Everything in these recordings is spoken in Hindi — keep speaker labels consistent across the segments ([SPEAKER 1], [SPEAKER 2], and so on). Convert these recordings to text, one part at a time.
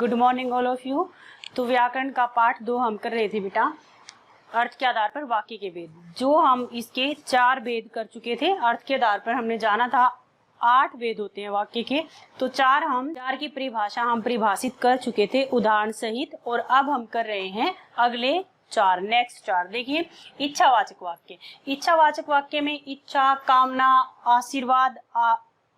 [SPEAKER 1] Good morning all of you. तो व्याकरण का पाठ 2 हम कर रहे थे बेटा, अर्थ के आधार पर वाक्य के भेद। जो हम इसके 4 भेद कर चुके थे, अर्थ के आधार पर हमने जाना था 8 भेद होते हैं वाक्य के, तो 4 की परिभाषा हम परिभाषित कर चुके थे उदाहरण सहित। और अब हम कर रहे हैं अगले 4, नेक्स्ट 4। देखिए, इच्छावाचक वाक्य। इच्छावाचक वाक्य में इच्छा, कामना, आशीर्वाद,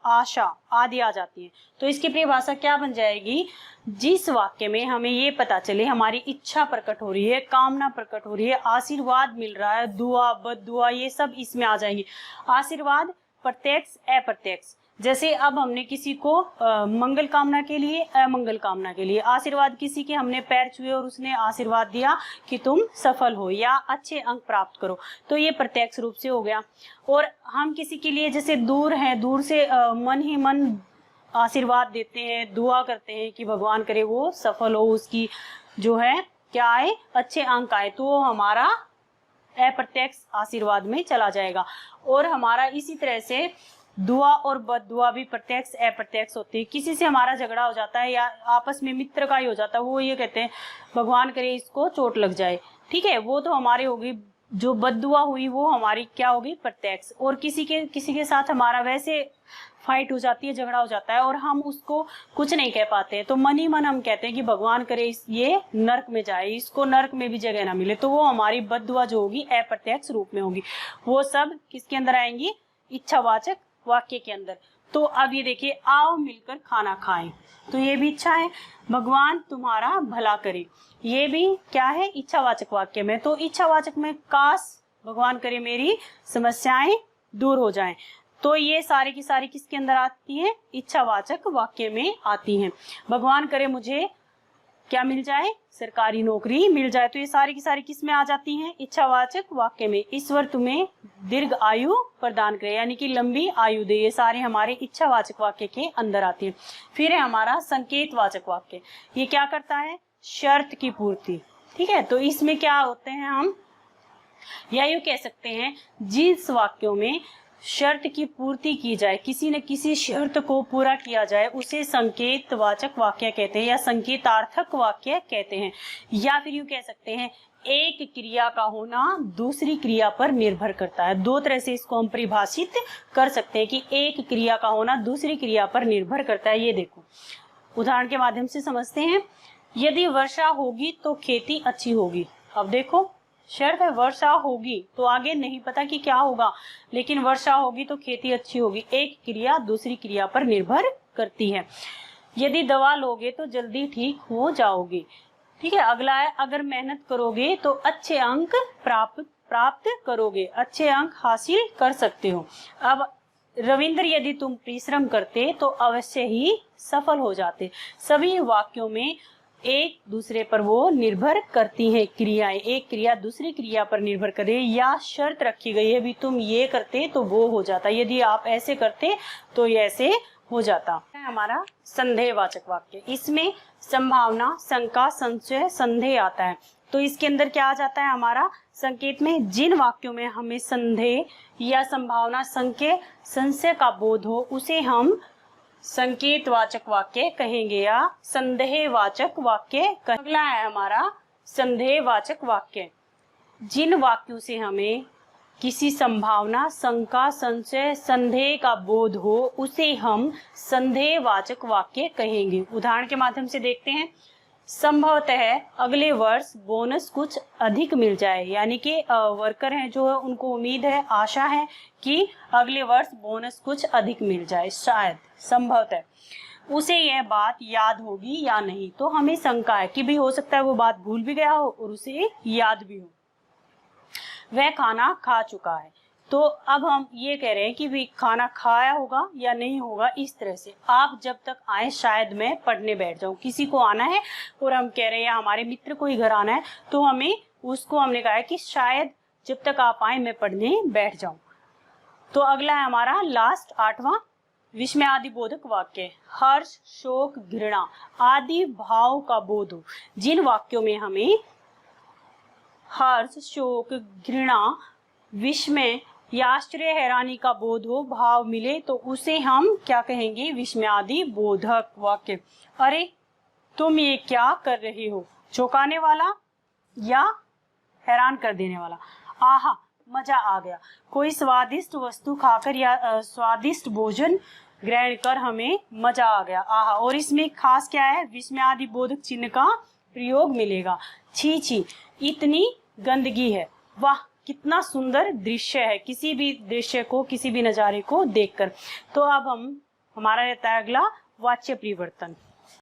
[SPEAKER 1] आशा आदि आ जाती है। तो इसकी परिभाषा क्या बन जाएगी? जिस वाक्य में हमें ये पता चले हमारी इच्छा प्रकट हो रही है, कामना प्रकट हो रही है, आशीर्वाद मिल रहा है, दुआ, बद्दुआ, ये सब इसमें आ जाएंगे। आशीर्वाद प्रत्यक्ष, अप्रत्यक्ष। जैसे अब हमने किसी को मंगल कामना के लिए, अमंगल कामना के लिए, आशीर्वाद किसी के हमने पैर छुए और उसने आशीर्वाद दिया कि तुम सफल हो या अच्छे अंक प्राप्त करो, तो ये प्रत्यक्ष रूप से हो गया। और हम किसी के लिए जैसे दूर हैं, दूर से मन ही मन आशीर्वाद देते हैं, दुआ करते हैं कि भगवान करे वो सफल हो, उसकी जो है क्या आए, अच्छे अंक आए, तो वो हमारा अप्रत्यक्ष आशीर्वाद में चला जाएगा। और हमारा इसी तरह से दुआ और बद्दुआ भी प्रत्यक्ष अप्रत्यक्ष होती है। किसी से हमारा झगड़ा हो जाता है या आपस में मित्र का ही हो जाता है, वो ये कहते हैं भगवान करे इसको चोट लग जाए, ठीक है, वो तो हमारी होगी। जो बद्दुआ हुई वो हमारी क्या होगी? प्रत्यक्ष। और किसी के साथ हमारा वैसे फाइट हो जाती है, झगड़ा हो जाता है और हम उसको कुछ नहीं कह पाते हैं, तो मन ही मन हम कहते हैं कि भगवान करे ये नरक में जाए, इसको नरक में भी जगह ना मिले, तो वो हमारी बद्दुआ जो होगी अप्रत्यक्ष रूप में होगी। वो सब किसके अंदर आएंगी? इच्छावाचक वाक्य के अंदर। तो अब ये देखिए, आओ मिलकर खाना खाएं, तो ये भी इच्छा है, भगवान तुम्हारा भला करे, ये भी क्या है? इच्छावाचक वाक्य में। तो इच्छावाचक में काश भगवान करे मेरी समस्याएं दूर हो जाएं, तो ये सारी की सारी किसके अंदर आती है? इच्छावाचक वाक्य में आती हैं। भगवान करे मुझे क्या मिल जाए? सरकारी नौकरी मिल जाए, तो ये सारी की सारी किस में आ जाती हैं? इच्छावाचक वाक्य में। ईश्वर तुम्हें दीर्घ आयु प्रदान करे, यानी कि लंबी आयु दे, ये सारे हमारे इच्छावाचक वाक्य के अंदर आती हैं। फिर है हमारा संकेतवाचक वाक्य। ये क्या करता है? शर्त की पूर्ति, ठीक है। तो इसमें क्या होते हैं हम, या यूं कह सकते हैं जिस वाक्यों में शर्त की पूर्ति की जाए, किसी न किसी शर्त को पूरा किया जाए, उसे संकेतवाचक वाक्य कहते हैं या संकेतार्थक वाक्य कहते हैं। या फिर यूं कह सकते हैं एक क्रिया का होना दूसरी क्रिया पर निर्भर करता है। 2 तरह से इसको हम परिभाषित कर सकते हैं कि एक क्रिया का होना दूसरी क्रिया पर निर्भर करता है। ये देखो, उदाहरण के माध्यम से समझते हैं। यदि वर्षा होगी तो खेती अच्छी होगी। अब देखो, शर्त है वर्षा होगी, तो आगे नहीं पता कि क्या होगा, लेकिन वर्षा होगी तो खेती अच्छी होगी। एक क्रिया दूसरी क्रिया पर निर्भर करती है। यदि दवा लोगे तो जल्दी ठीक हो जाओगे, ठीक है। अगला है अगर मेहनत करोगे तो अच्छे अंक प्राप्त करोगे, अच्छे अंक हासिल कर सकते हो। अब रविंद्र यदि तुम परिश्रम करते तो अवश्य ही सफल हो जाते। सभी वाक्यों में एक दूसरे पर वो निर्भर करती हैं क्रियाएं, एक क्रिया दूसरी क्रिया पर निर्भर करे, या शर्त रखी गई है भी तुम ये करते तो वो हो जाता, यदि आप ऐसे करते तो ये ऐसे हो जाता। हमारा संदेहवाचक वाक्य, इसमें संभावना, शंका, संशय, संदेह आता है। तो इसके अंदर क्या आ जाता है हमारा संकेत में? जिन वाक्यों में हमें संदेह या संभावना, संशय का बोध हो, उसे हम संकेतवाचक वाक्य कहेंगे या संदेहवाचक वाक्य कहेंगे। अगला है हमारा संदेहवाचक वाक्य। जिन वाक्यों से हमें किसी संभावना, शंका, संशय, संदेह का बोध हो, उसे हम संदेहवाचक वाक्य कहेंगे। उदाहरण के माध्यम से देखते हैं। संभवतः अगले वर्ष बोनस कुछ अधिक मिल जाए, यानी कि वर्कर हैं जो है उनको उम्मीद है, आशा है कि अगले वर्ष बोनस कुछ अधिक मिल जाए, शायद, संभवतः उसे यह बात याद होगी या नहीं। तो हमें शंका है कि भी हो सकता है वो बात भूल भी गया हो और उसे याद भी हो। वह खाना खा चुका है, तो अब हम ये कह रहे हैं कि भी खाना खाया होगा या नहीं होगा। इस तरह से आप जब तक आए, शायद मैं पढ़ने बैठ जाऊं, किसी को आना है और हम कह रहे हैं हमारे मित्र को ही घर आना है, तो हमें उसको हमने कहा है कि शायद जब तक आप आए मैं पढ़ने बैठ जाऊं। तो अगला है हमारा लास्ट 8वां विस्मय आदि बोधक वाक्य। हर्ष, शोक, घृणा आदि भाव का बोध हो। जिन वाक्यों में हमें हर्ष, शोक, घृणा, विस्मय या आश्चर्य, हैरानी का बोध हो, भाव मिले, तो उसे हम क्या कहेंगे? विस्मयादि बोधक वाक्य। अरे तुम ये क्या कर रहे हो, चौंकाने वाला या हैरान कर देने वाला। आहा, मजा आ गया। कोई स्वादिष्ट वस्तु खाकर या स्वादिष्ट भोजन ग्रहण कर हमें मजा आ गया। आहा, और इसमें खास क्या है, विस्मय आदि बोधक चिन्ह का प्रयोग मिलेगा। छी छी, इतनी गंदगी है। वाह, कितना सुंदर दृश्य है, किसी भी दृश्य को, किसी भी नज़ारे को देखकर। तो अब हमारा रहता है अगला वाच्य परिवर्तन।